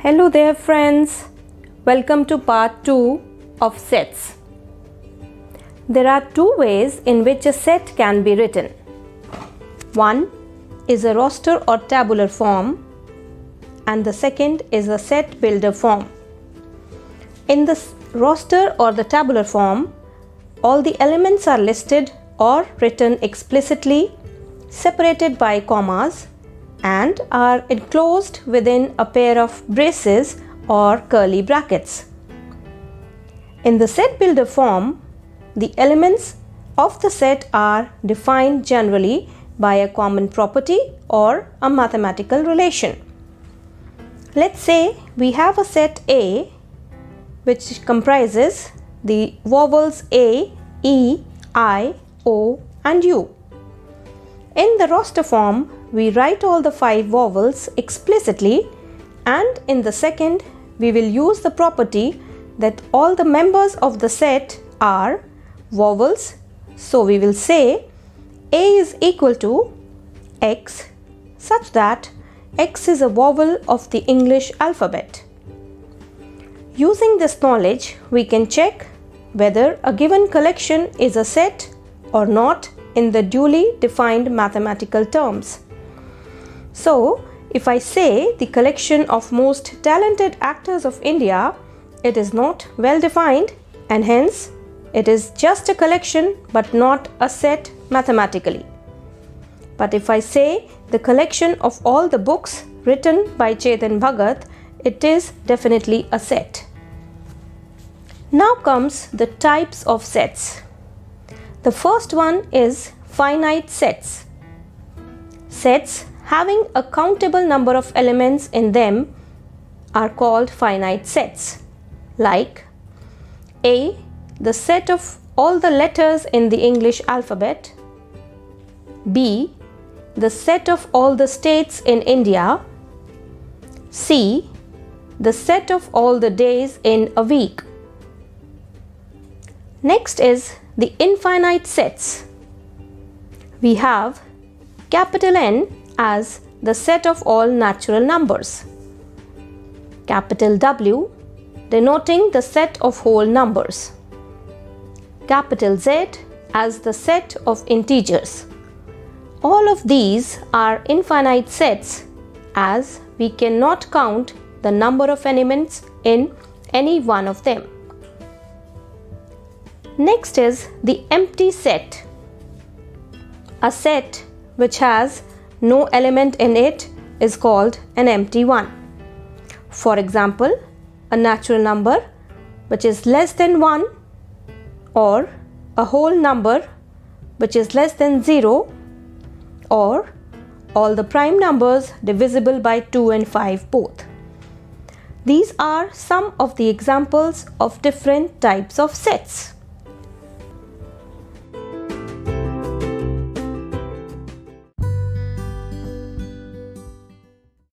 Hello there friends, welcome to part 2 of sets. There are two ways in which a set can be written. One is a roster or tabular form and the second is a set builder form. In the roster or the tabular form, all the elements are listed or written explicitly, separated by commas, and are enclosed within a pair of braces or curly brackets. In the set builder form, the elements of the set are defined generally by a common property or a mathematical relation. Let's say we have a set A which comprises the vowels A, E, I, O and U. In the roster form, we write all the 5 vowels explicitly, and in the second we will use the property that all the members of the set are vowels. So we will say A is equal to X such that X is a vowel of the English alphabet. Using this knowledge, we can check whether a given collection is a set or not in the duly defined mathematical terms. So, if I say the collection of most talented actors of India, it is not well defined and hence it is just a collection but not a set mathematically. But if I say the collection of all the books written by Chetan Bhagat, it is definitely a set. Now comes the types of sets. The first one is finite sets. Sets having a countable number of elements in them are called finite sets, like A, the set of all the letters in the English alphabet; B, the set of all the states in India; C, the set of all the days in a week. Next is the infinite sets. We have capital N as the set of all natural numbers, capital W denoting the set of whole numbers, capital Z as the set of integers. All of these are infinite sets as we cannot count the number of elements in any one of them. Next is the empty set. A set which has no element in it is called an empty one. For example, a natural number which is less than 1, or a whole number which is less than 0, or all the prime numbers divisible by 2 and 5 both. These are some of the examples of different types of sets.